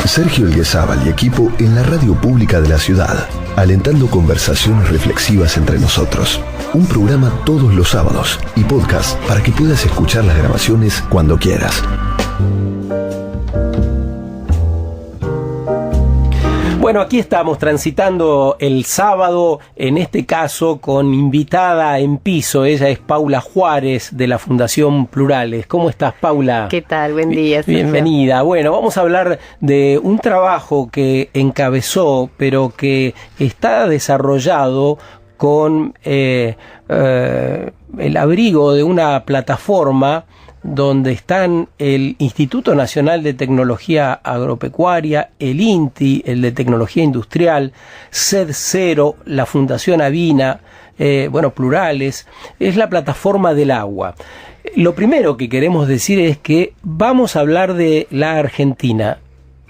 Sergio Elguezábal y equipo en la radio pública de la ciudad, alentando conversaciones reflexivas entre nosotros. Un programa todos los sábados y podcast para que puedas escuchar las grabaciones cuando quieras. Bueno, aquí estamos transitando el sábado, en este caso con invitada en piso. Ella es Paula Juárez de la Fundación Plurales. ¿Cómo estás, Paula? ¿Qué tal? Buen día, Sergio. Bienvenida. Bueno, vamos a hablar de un trabajo que encabezó, pero que está desarrollado con el abrigo de una plataforma donde están el Instituto Nacional de Tecnología Agropecuaria, el INTI, el de Tecnología Industrial, SED0, la Fundación Avina, Plurales. Es la plataforma del agua. Lo primero que queremos decir es que vamos a hablar de la Argentina.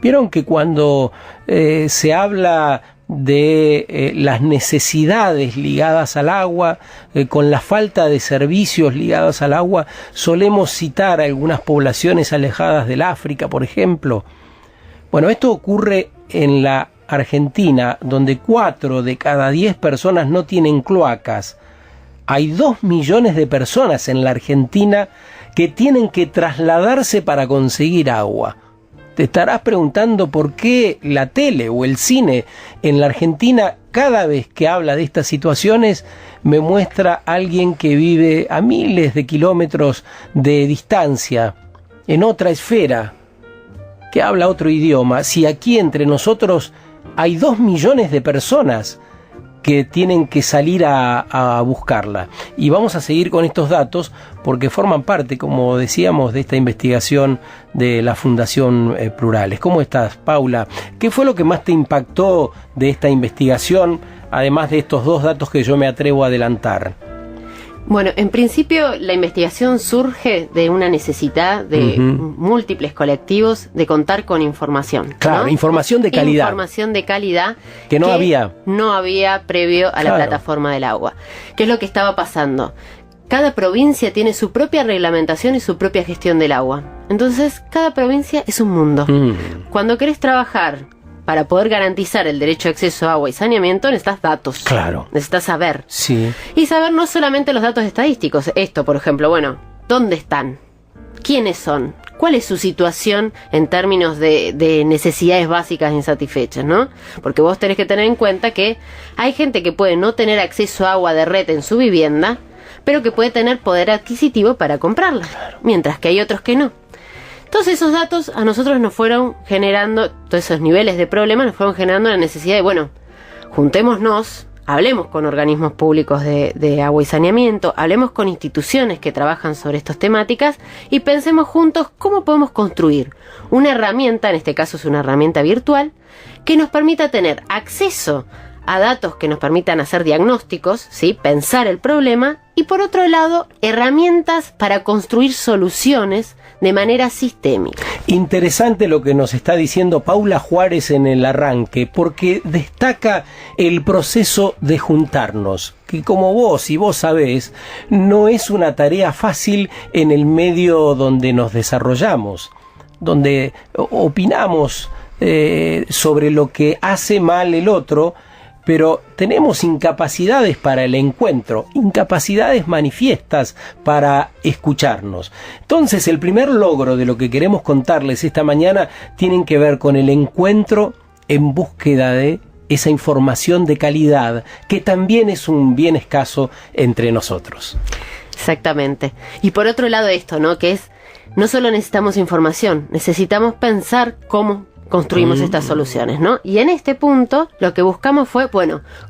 Vieron que cuando se habla de las necesidades ligadas al agua, con la falta de servicios ligados al agua, solemos citar a algunas poblaciones alejadas del África, por ejemplo. Bueno, esto ocurre en la Argentina, donde 4 de cada 10 personas no tienen cloacas. Hay 2 millones de personas en la Argentina que tienen que trasladarse para conseguir agua. Te estarás preguntando por qué la tele o el cine en la Argentina, cada vez que habla de estas situaciones, me muestra a alguien que vive a miles de kilómetros de distancia, en otra esfera, que habla otro idioma. Si aquí entre nosotros hay 2 millones de personas que tienen que salir a buscarla. Y vamos a seguir con estos datos porque forman parte, como decíamos, de esta investigación de la Fundación Plurales. ¿Cómo estás, Paula? ¿Qué fue lo que más te impactó de esta investigación, además de estos 2 datos que yo me atrevo a adelantar? Bueno, en principio la investigación surge de una necesidad de múltiples colectivos de contar con información. Claro, ¿no? Información de calidad. Información de calidad que no había previo a la plataforma del agua. ¿Qué es lo que estaba pasando? Cada provincia tiene su propia reglamentación y su propia gestión del agua. Entonces, cada provincia es un mundo. Cuando querés trabajar para poder garantizar el derecho a acceso a agua y saneamiento, necesitas datos. Claro. Necesitas saber. Sí. Y saber no solamente los datos estadísticos. Esto, por ejemplo, ¿dónde están? ¿Quiénes son? ¿Cuál es su situación en términos de necesidades básicas insatisfechas, ¿no? Porque vos tenés que tener en cuenta que hay gente que puede no tener acceso a agua de red en su vivienda, pero que puede tener poder adquisitivo para comprarla. Claro. Mientras que hay otros que no. Todos esos datos a nosotros nos fueron generando, todos esos niveles de problemas nos fueron generando la necesidad de, juntémonos, hablemos con organismos públicos de agua y saneamiento, hablemos con instituciones que trabajan sobre estas temáticas y pensemos juntos cómo podemos construir una herramienta, en este caso es una herramienta virtual, que nos permita tener acceso a datos que nos permitan hacer diagnósticos, ¿sí? Pensar el problema, y por otro lado, herramientas para construir soluciones de manera sistémica. Interesante lo que nos está diciendo Paula Juárez en el arranque, porque destaca el proceso de juntarnos, que como vos sabés, no es una tarea fácil en el medio donde nos desarrollamos, donde opinamos sobre lo que hace mal el otro, pero tenemos incapacidades para el encuentro, incapacidades manifiestas para escucharnos. Entonces, el primer logro de lo que queremos contarles esta mañana tiene que ver con el encuentro en búsqueda de esa información de calidad, que también es un bien escaso entre nosotros. Exactamente. Y por otro lado esto, ¿no? Que es, no solo necesitamos información, necesitamos pensar cómo construimos estas soluciones, ¿no? Y en este punto lo que buscamos fue,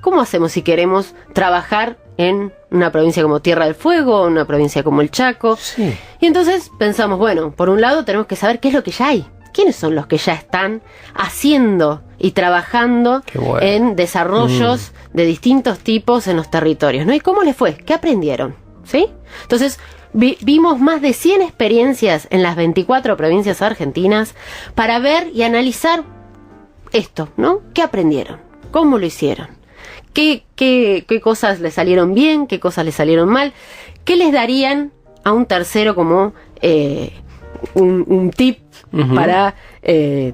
¿cómo hacemos si queremos trabajar en una provincia como Tierra del Fuego, una provincia como el Chaco? Sí. Y entonces pensamos, por un lado tenemos que saber qué es lo que ya hay. ¿Quiénes son los que ya están haciendo y trabajando en desarrollos de distintos tipos en los territorios, ¿no? ¿Y cómo les fue? ¿Qué aprendieron? ¿Sí? Entonces, vimos más de 100 experiencias en las 24 provincias argentinas para ver y analizar esto, ¿no? ¿Qué aprendieron? ¿Cómo lo hicieron? ¿Qué cosas les salieron bien? ¿Qué cosas les salieron mal? ¿Qué les darían a un tercero como un tip para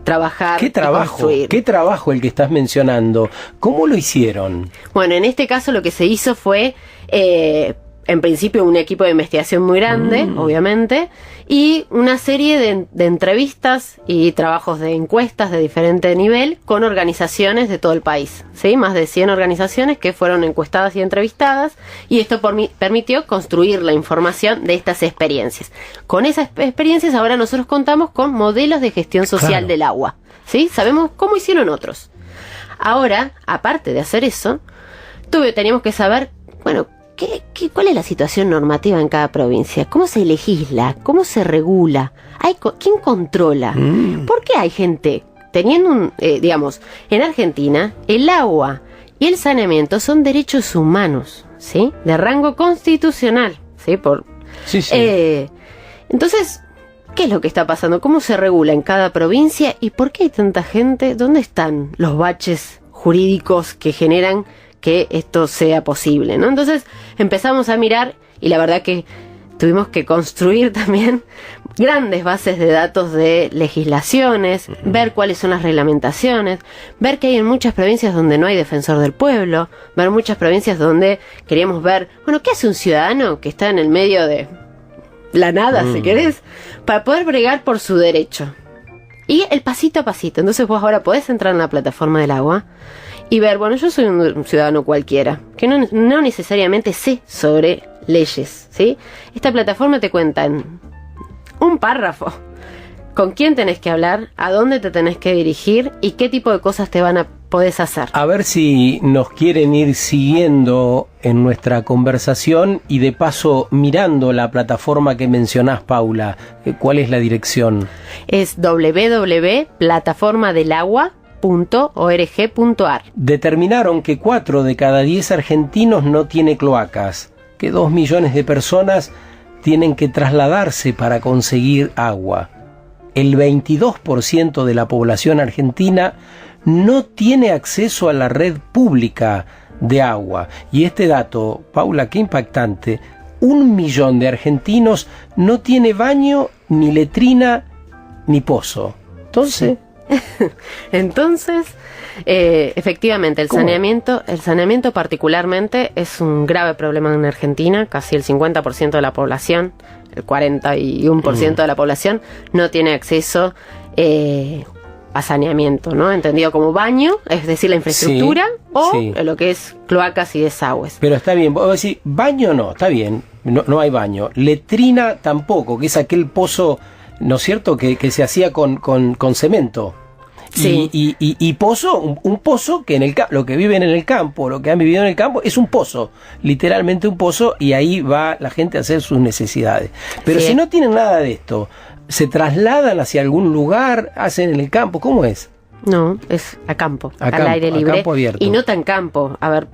trabajar. ¿Qué trabajo? ¿Qué trabajo el que estás mencionando? ¿Cómo lo hicieron? Bueno, en este caso lo que se hizo fue, en principio, un equipo de investigación muy grande, obviamente, y una serie de entrevistas y trabajos de encuestas de diferente nivel con organizaciones de todo el país, ¿sí? Más de 100 organizaciones que fueron encuestadas y entrevistadas, y esto permitió construir la información de estas experiencias. Con esas experiencias ahora nosotros contamos con modelos de gestión social del agua, ¿sí? Sabemos cómo hicieron otros. Ahora, aparte de hacer eso, teníamos que saber, bueno, ¿cuál es la situación normativa en cada provincia? ¿Cómo se legisla? ¿Cómo se regula? ¿Quién controla? ¿Por qué hay gente teniendo digamos, en Argentina, el agua y el saneamiento son derechos humanos, ¿sí? De rango constitucional, ¿sí? Entonces, ¿qué es lo que está pasando? ¿Cómo se regula en cada provincia? ¿Y por qué hay tanta gente? ¿Dónde están los baches jurídicos que generan que esto sea posible, ¿no? Entonces empezamos a mirar, y la verdad que tuvimos que construir también grandes bases de datos de legislaciones, ver cuáles son las reglamentaciones, ver que hay en muchas provincias donde no hay defensor del pueblo, ver muchas provincias donde queríamos ver, bueno, ¿qué hace un ciudadano que está en el medio de la nada, si querés, para poder bregar por su derecho? Y el pasito a pasito. Entonces vos ahora podés entrar en la plataforma del agua y ver, bueno, yo soy un ciudadano cualquiera, que no necesariamente sé sobre leyes, ¿sí? Esta plataforma te cuenta en un párrafo con quién tenés que hablar, a dónde te tenés que dirigir y qué tipo de cosas podés hacer. A ver si nos quieren ir siguiendo en nuestra conversación y de paso mirando la plataforma que mencionás, Paula. ¿Cuál es la dirección? Es www.plataformadelagua.org.ar. Determinaron que 4 de cada 10 argentinos no tiene cloacas, que 2 millones de personas tienen que trasladarse para conseguir agua. El 22% de la población argentina no tiene acceso a la red pública de agua. Y este dato, Paula, qué impactante, 1 millón de argentinos no tiene baño, ni letrina, ni pozo. Entonces... Entonces, efectivamente, el saneamiento particularmente es un grave problema en Argentina. Casi el 50% de la población, el 41% de la población no tiene acceso a saneamiento, ¿no? Entendido como baño, es decir, la infraestructura, lo que es cloacas y desagües. Pero está bien, vos decís, baño no, está bien, no hay baño. Letrina tampoco, que es aquel pozo, ¿no es cierto?, que se hacía con cemento. Sí. Y pozo, un pozo que lo que viven en el campo, lo que han vivido en el campo, es un pozo, literalmente un pozo, y ahí va la gente a hacer sus necesidades. Pero si no tienen nada de esto, ¿se trasladan hacia algún lugar, hacen en el campo? ¿Cómo es? No, es a campo, al aire libre. A campo abierto. Y no tan campo. A ver,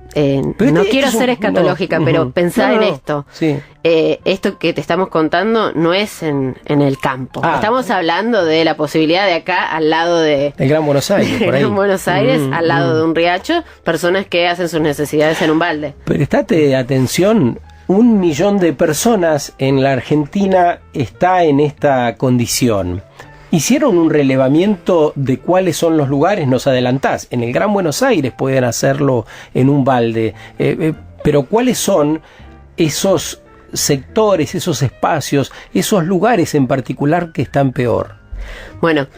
no quiero ser escatológica, pero pensá en esto. Sí. Esto que te estamos contando no es en el campo. Estamos hablando de la posibilidad de acá, al lado de... El Gran Buenos Aires, por ahí. Gran Buenos Aires, al lado de un riacho, personas que hacen sus necesidades en un balde. Prestate atención, 1 millón de personas en la Argentina está en esta condición. Hicieron un relevamiento de cuáles son los lugares, nos adelantás. En el Gran Buenos Aires pueden hacerlo en un balde, pero ¿cuáles son esos sectores, esos espacios, esos lugares en particular que están peor? Bueno,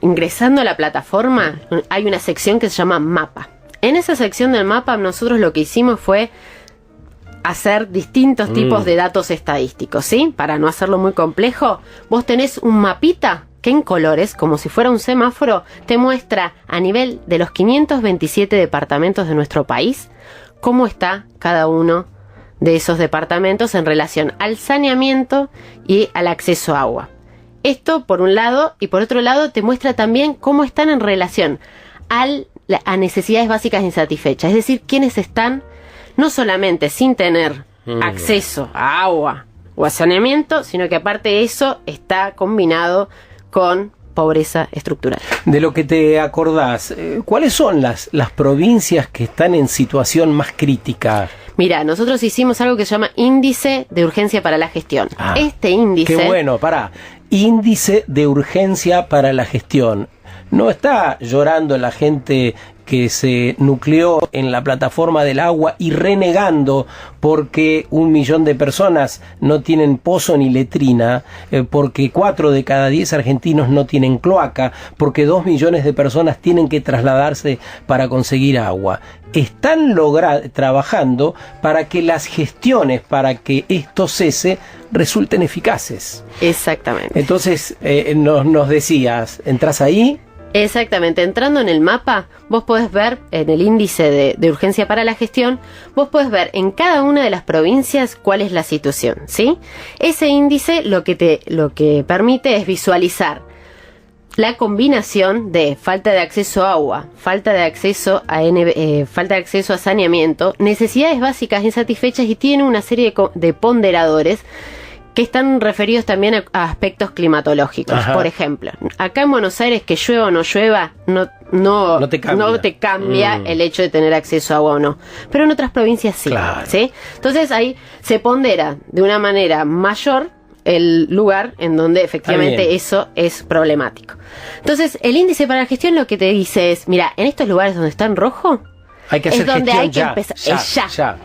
ingresando a la plataforma hay una sección que se llama Mapa. En esa sección del mapa nosotros lo que hicimos fue hacer distintos tipos de datos estadísticos, ¿sí? Para no hacerlo muy complejo, vos tenés un mapita que en colores, como si fuera un semáforo, te muestra a nivel de los 527 departamentos de nuestro país cómo está cada uno de esos departamentos en relación al saneamiento y al acceso a agua. Esto por un lado, y por otro lado te muestra también cómo están en relación a necesidades básicas insatisfechas, es decir, quiénes están no solamente sin tener acceso a agua o a saneamiento, sino que aparte de eso está combinado con pobreza estructural. De lo que te acordás, ¿cuáles son las provincias que están en situación más crítica? Mira, nosotros hicimos algo que se llama Índice de Urgencia para la Gestión. Este índice... Qué bueno, índice de urgencia para la gestión. No está llorando la gente que se nucleó en la plataforma del agua y renegando porque 1 millón de personas no tienen pozo ni letrina, porque 4 de cada 10 argentinos no tienen cloaca, porque 2 millones de personas tienen que trasladarse para conseguir agua. Están trabajando para que las gestiones, para que esto cese, resulten eficaces. Exactamente. Entonces, nos decías, ¿entras ahí? Exactamente, entrando en el mapa, vos podés ver en el índice de urgencia para la gestión, vos podés ver en cada una de las provincias cuál es la situación, ¿sí? Ese índice lo que permite es visualizar la combinación de falta de acceso a agua, falta de acceso a saneamiento, necesidades básicas insatisfechas, y tiene una serie de ponderadores que están referidos también a aspectos climatológicos. Ajá. Por ejemplo, acá en Buenos Aires, que llueva o no llueva, no te cambia el hecho de tener acceso a agua o no. Pero en otras provincias sí, claro. ¿Sí? Entonces ahí se pondera de una manera mayor el lugar en donde efectivamente eso es problemático. Entonces, el índice para la gestión lo que te dice es, mira, en estos lugares donde está en rojo, hay que hacer es donde gestión hay que empezar. Ya.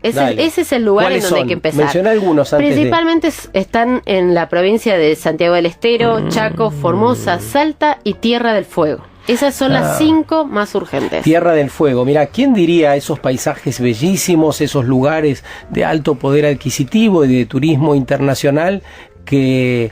Ese es el lugar en donde hay que empezar. Menciona algunos antes. Principalmente están en la provincia de Santiago del Estero, Chaco, Formosa, Salta y Tierra del Fuego. Esas son las 5 más urgentes. Tierra del Fuego. Mira, ¿quién diría esos paisajes bellísimos, esos lugares de alto poder adquisitivo y de turismo internacional que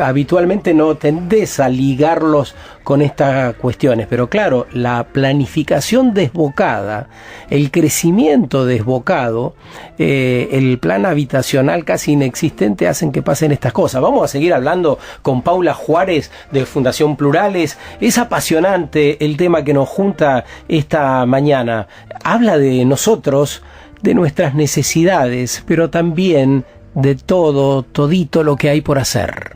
habitualmente no tendés a ligarlos con estas cuestiones? Pero claro, la planificación desbocada, el crecimiento desbocado, el plan habitacional casi inexistente hacen que pasen estas cosas. Vamos a seguir hablando con Paula Juárez de Fundación Plurales. Es apasionante el tema que nos junta esta mañana. Habla de nosotros, de nuestras necesidades, pero también de todito lo que hay por hacer.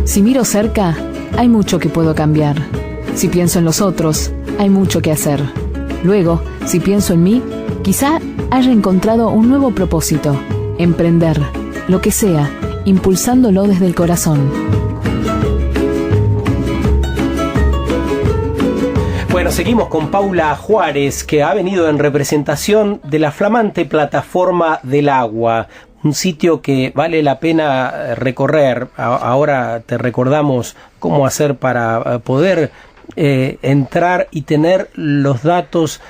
Si miro cerca, hay mucho que puedo cambiar. Si pienso en los otros, hay mucho que hacer. Luego, si pienso en mí, quizá haya encontrado un nuevo propósito: emprender, lo que sea, impulsándolo desde el corazón. Bueno, seguimos con Paula Juárez, que ha venido en representación de la flamante Plataforma del Agua, un sitio que vale la pena recorrer. Ahora te recordamos cómo hacer para poder entrar y tener los datos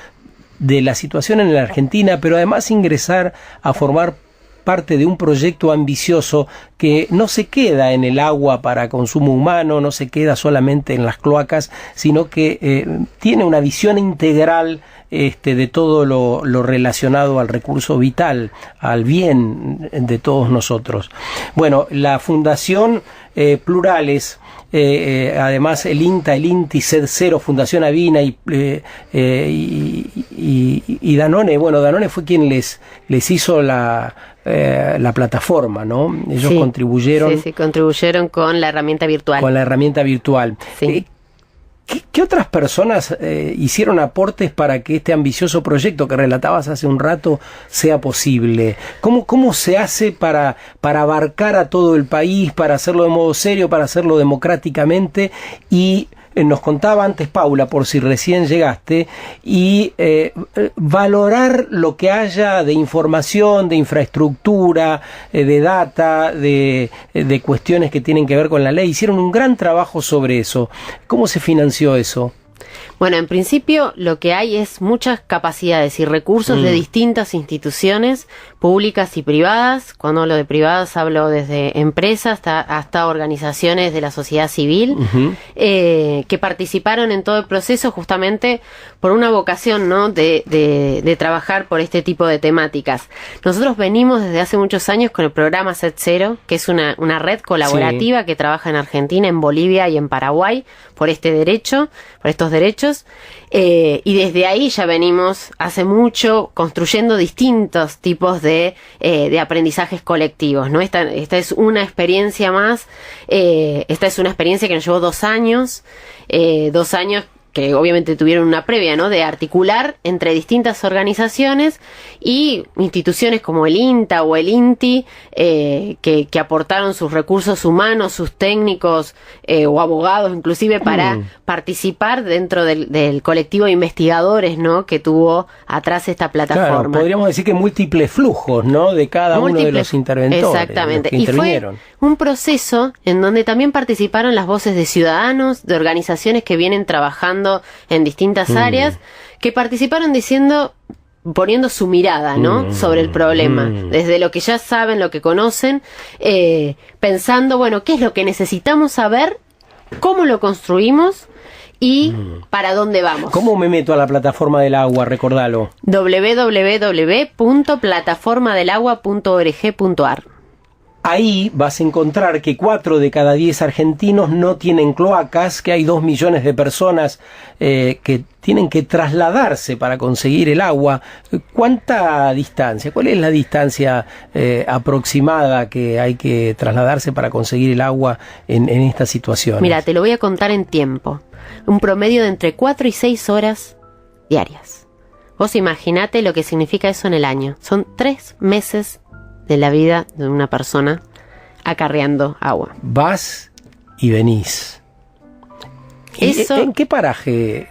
de la situación en la Argentina, pero además ingresar a formar parte de un proyecto ambicioso que no se queda en el agua para consumo humano, no se queda solamente en las cloacas, sino que tiene una visión integral de todo lo relacionado al recurso vital, al bien de todos nosotros. Bueno, la Fundación Plurales, además el INTA, el INTI, SED0, Fundación Avina y Danone. Bueno, Danone fue quien les hizo la plataforma, ¿no? Ellos contribuyeron. Sí, contribuyeron con la herramienta virtual. Con la herramienta virtual. Sí. ¿Qué otras personas hicieron aportes para que este ambicioso proyecto que relatabas hace un rato sea posible? ¿Cómo se hace para abarcar a todo el país, para hacerlo de modo serio, para hacerlo democráticamente? Y nos contaba antes Paula, por si recién llegaste, y valorar lo que haya de información, de infraestructura, de data, de cuestiones que tienen que ver con la ley. Hicieron un gran trabajo sobre eso. ¿Cómo se financió eso? Bueno, en principio lo que hay es muchas capacidades y recursos de distintas instituciones públicas y privadas. Cuando hablo de privadas hablo desde empresas hasta organizaciones de la sociedad civil, que participaron en todo el proceso justamente por una vocación, ¿no?, de trabajar por este tipo de temáticas. Nosotros venimos desde hace muchos años con el programa SED0, que es una red colaborativa que trabaja en Argentina, en Bolivia y en Paraguay por estos derechos derechos, y desde ahí ya venimos hace mucho construyendo distintos tipos de aprendizajes colectivos, ¿no? Esta es una experiencia más, esta es una experiencia que nos llevó 2 años, que obviamente tuvieron una previa, ¿no? De articular entre distintas organizaciones y instituciones como el INTA o el INTI, que aportaron sus recursos humanos, sus técnicos o abogados inclusive para participar dentro del colectivo de investigadores, ¿no? Que tuvo atrás esta plataforma. Claro, podríamos decir que múltiples flujos, ¿no? De cada uno de los interventores. Exactamente. Que y fue un proceso en donde también participaron las voces de ciudadanos, de organizaciones que vienen trabajando en distintas áreas, que participaron poniendo su mirada, ¿no? Sobre el problema, desde lo que ya saben, lo que conocen, pensando, bueno, ¿qué es lo que necesitamos saber? ¿Cómo lo construimos? ¿Y para dónde vamos? ¿Cómo me meto a la plataforma del agua? Recordalo. www.plataformadelagua.org.ar. Ahí vas a encontrar que 4 de cada 10 argentinos no tienen cloacas, que hay 2 millones de personas que tienen que trasladarse para conseguir el agua. ¿Cuánta distancia? ¿Cuál es la distancia aproximada que hay que trasladarse para conseguir el agua en esta situación? Mira, te lo voy a contar en tiempo. Un promedio de entre 4 y 6 horas diarias. Vos imaginate lo que significa eso en el año. Son 3 meses de la vida de una persona acarreando agua. Vas y venís. Eso, ¿En qué paraje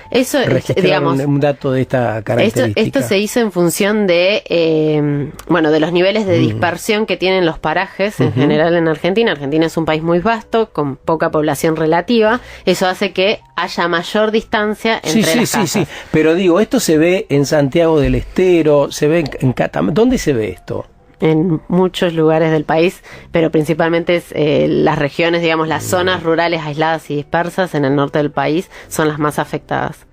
eso registraron un dato de esta característica? Esto se hizo en función de de los niveles de dispersión que tienen los parajes en general en Argentina. Argentina es un país muy vasto, con poca población relativa. Eso hace que haya mayor distancia entre las casas. Sí. Pero digo, esto se ve en Santiago del Estero, se ve en Catamarca. ¿Dónde se ve esto? En muchos lugares del país, pero principalmente las regiones, digamos, las zonas rurales aisladas y dispersas en el norte del país son las más afectadas.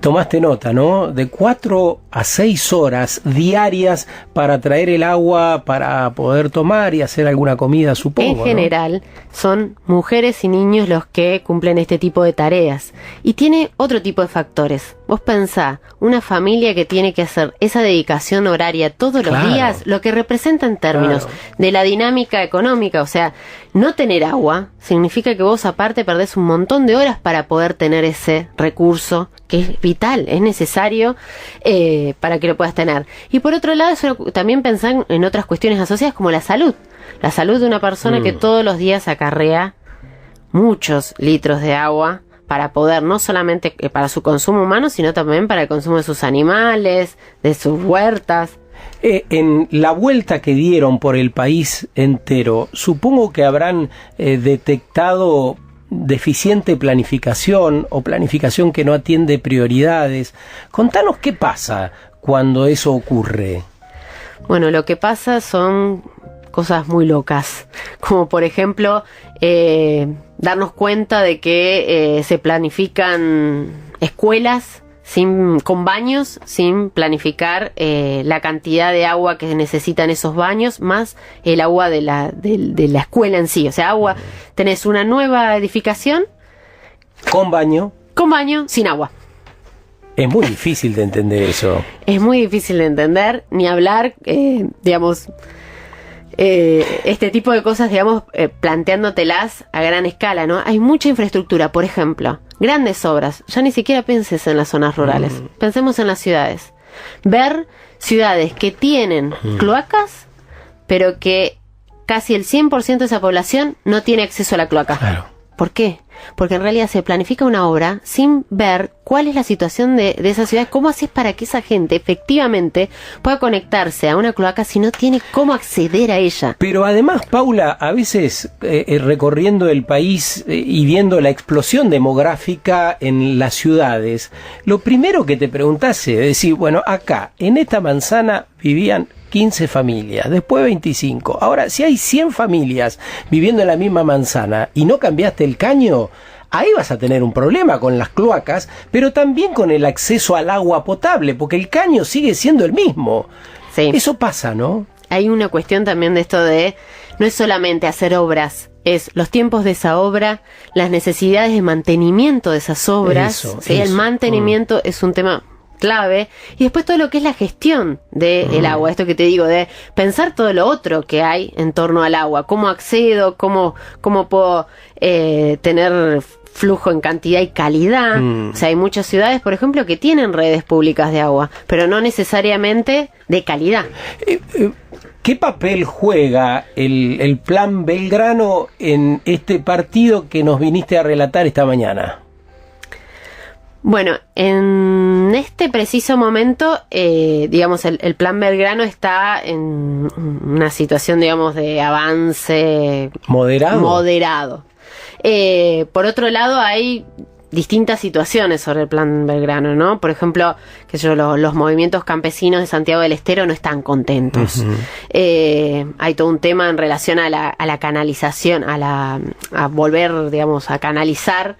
Tomaste nota, ¿no? De 4 a 6 horas diarias para traer el agua para poder tomar y hacer alguna comida, supongo. En general, son mujeres y niños los que cumplen este tipo de tareas. Y tiene otro tipo de factores. Vos pensá, una familia que tiene que hacer esa dedicación horaria todos los días, lo que representa en términos de la dinámica económica. O sea, no tener agua significa que vos aparte perdés un montón de horas para poder tener ese recurso que es vital, es necesario para que lo puedas tener. Y por otro lado, eso también pensar en otras cuestiones asociadas como la salud. La salud de una persona que todos los días acarrea muchos litros de agua para poder, no solamente para su consumo humano, sino también para el consumo de sus animales, de sus huertas. En la vuelta que dieron por el país entero, supongo que habrán detectado deficiente planificación o planificación que no atiende prioridades. Contanos qué pasa cuando eso ocurre. Bueno, lo que pasa son cosas muy locas, como por ejemplo darnos cuenta de que se planifican escuelas con baños sin planificar la cantidad de agua que necesitan esos baños más el agua de la escuela en sí. O sea, agua, tenés una nueva edificación con baño sin agua. Es muy difícil de entender eso. Es muy difícil de entender, ni hablar, este tipo de cosas, planteándotelas a gran escala, ¿no? Hay mucha infraestructura, por ejemplo, grandes obras. Ya ni siquiera pienses en las zonas rurales. Pensemos en las ciudades. Ver ciudades que tienen cloacas, pero que casi el 100% de esa población no tiene acceso a la cloaca. Claro. ¿Por qué? Porque en realidad se planifica una obra sin ver cuál es la situación de esa ciudad, cómo haces para que esa gente efectivamente pueda conectarse a una cloaca si no tiene cómo acceder a ella. Pero además, Paula, a veces recorriendo el país y viendo la explosión demográfica en las ciudades, lo primero que te preguntás es decir, bueno, acá, en esta manzana vivían 15 familias, después 25. Ahora, si hay 100 familias viviendo en la misma manzana y no cambiaste el caño, ahí vas a tener un problema con las cloacas, pero también con el acceso al agua potable, porque el caño sigue siendo el mismo. Sí. Eso pasa, ¿no? hay una cuestión también de esto de, no es solamente hacer obras, es los tiempos de esa obra, las necesidades de mantenimiento de esas obras. El mantenimiento es un tema clave, y después todo lo que es la gestión del agua, esto que te digo, de pensar todo lo otro que hay en torno al agua, cómo accedo, cómo puedo tener flujo en cantidad y calidad. O sea, hay muchas ciudades, por ejemplo, que tienen redes públicas de agua, pero no necesariamente de calidad. ¿Qué papel juega el Plan Belgrano en este partido que nos viniste a relatar esta mañana? Bueno, en este preciso momento, digamos, el Plan Belgrano está en una situación, digamos, de avance moderado. Por otro lado, hay distintas situaciones sobre el Plan Belgrano, ¿no? Por ejemplo, los movimientos campesinos de Santiago del Estero no están contentos. Hay todo un tema en relación a la canalización, a volver, digamos, a canalizar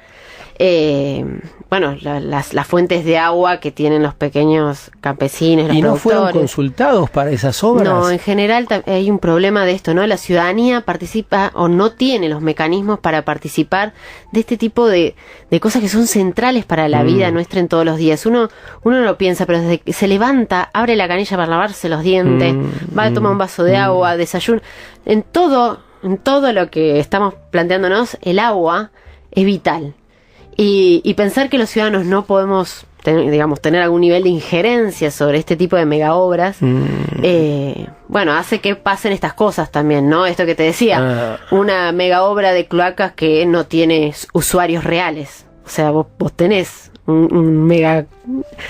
las fuentes de agua que tienen los pequeños campesinos, los ¿Y no productores. fueron consultados para esas obras? No, en general hay un problema de esto, ¿no? La ciudadanía participa o no tiene los mecanismos para participar de este tipo de cosas que son centrales para la vida nuestra en todos los días. Uno no lo piensa, pero desde que se levanta, abre la canilla para lavarse los dientes, va a tomar un vaso de agua, desayuna. En todo lo que estamos planteándonos, el agua es vital. Y pensar que los ciudadanos no podemos tener algún nivel de injerencia sobre este tipo de megaobras, hace que pasen estas cosas también, ¿no? Esto que te decía, una megaobra de cloacas que no tiene usuarios reales. O sea, vos tenés un mega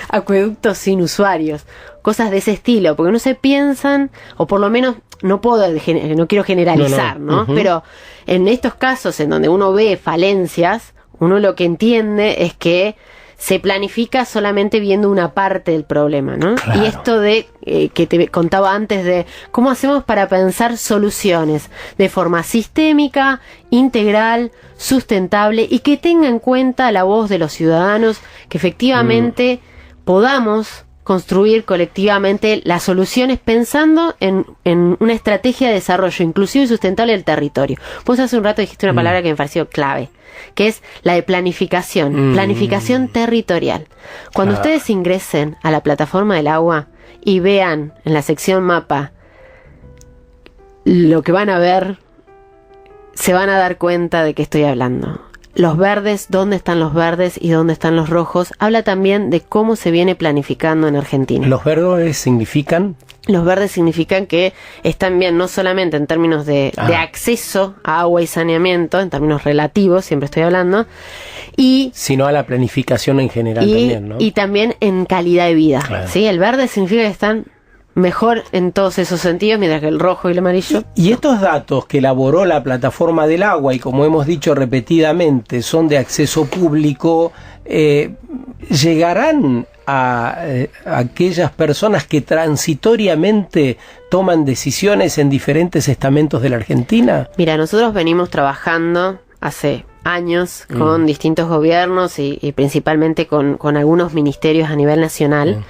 acueducto sin usuarios. Cosas de ese estilo, porque no se piensan, o por lo menos no quiero generalizar, ¿no? Pero en estos casos en donde uno ve falencias, uno lo que entiende es que se planifica solamente viendo una parte del problema, ¿no? Claro. Y esto de que te contaba antes de cómo hacemos para pensar soluciones de forma sistémica, integral, sustentable y que tenga en cuenta la voz de los ciudadanos, que efectivamente podamos construir colectivamente las soluciones pensando en una estrategia de desarrollo inclusivo y sustentable del territorio. Vos hace un rato dijiste una palabra que me pareció clave, que es la de planificación, planificación territorial. Cuando ustedes ingresen a la plataforma del agua y vean en la sección mapa lo que van a ver, se van a dar cuenta de qué estoy hablando. Los verdes, dónde están los verdes y dónde están los rojos, habla también de cómo se viene planificando en Argentina. ¿Los verdes significan? Los verdes significan que están bien no solamente en términos de acceso a agua y saneamiento, en términos relativos, siempre estoy hablando, sino a la planificación en general también, ¿no? Y también en calidad de vida. Claro. ¿Sí? El verde significa que están mejor en todos esos sentidos, mientras que el rojo y el amarillo. Y estos datos que elaboró la plataforma del agua, y como hemos dicho repetidamente, son de acceso público, ¿llegarán a aquellas personas que transitoriamente toman decisiones en diferentes estamentos de la Argentina? Mira, nosotros venimos trabajando hace años con distintos gobiernos y principalmente con algunos ministerios a nivel nacional,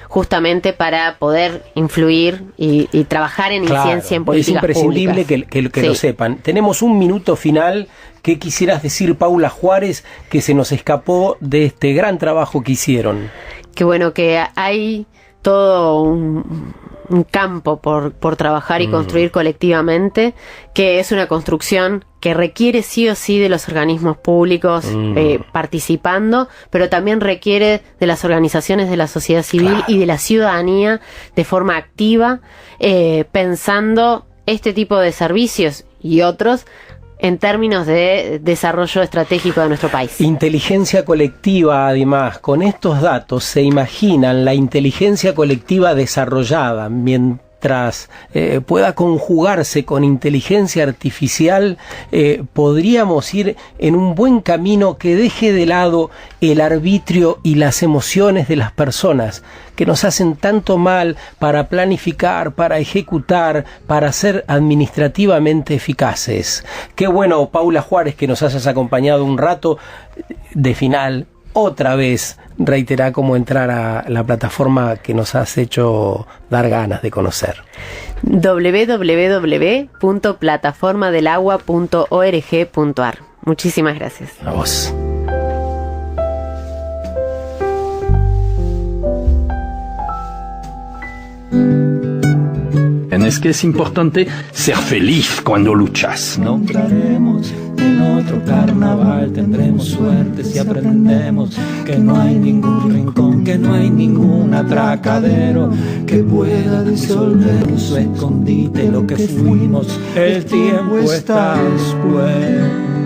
justamente para poder influir y trabajar en incidencia en políticas públicas. Es imprescindible que lo sepan. Tenemos un minuto final. ¿Qué quisieras decir, Paula Juárez, que se nos escapó de este gran trabajo que hicieron? Que bueno, que hay todo un campo por trabajar y construir colectivamente, que es una construcción que requiere sí o sí de los organismos públicos participando, pero también requiere de las organizaciones de la sociedad civil y de la ciudadanía de forma activa, pensando este tipo de servicios y otros en términos de desarrollo estratégico de nuestro país. Inteligencia colectiva, además, con estos datos se imaginan la inteligencia colectiva desarrollada, mientras pueda conjugarse con inteligencia artificial, podríamos ir en un buen camino que deje de lado el arbitrio y las emociones de las personas, que nos hacen tanto mal para planificar, para ejecutar, para ser administrativamente eficaces. Qué bueno, Paula Juárez, que nos hayas acompañado un rato. De final, otra vez reiterar cómo entrar a la plataforma que nos has hecho dar ganas de conocer. www.plataformadelagua.org.ar. Muchísimas gracias. A vos. Es que es importante ser feliz cuando luchas. Nombraremos en otro carnaval, tendremos suerte si aprendemos que no hay ningún rincón, que no hay ningún atracadero que pueda disolver su escondite, lo que fuimos, el tiempo está después.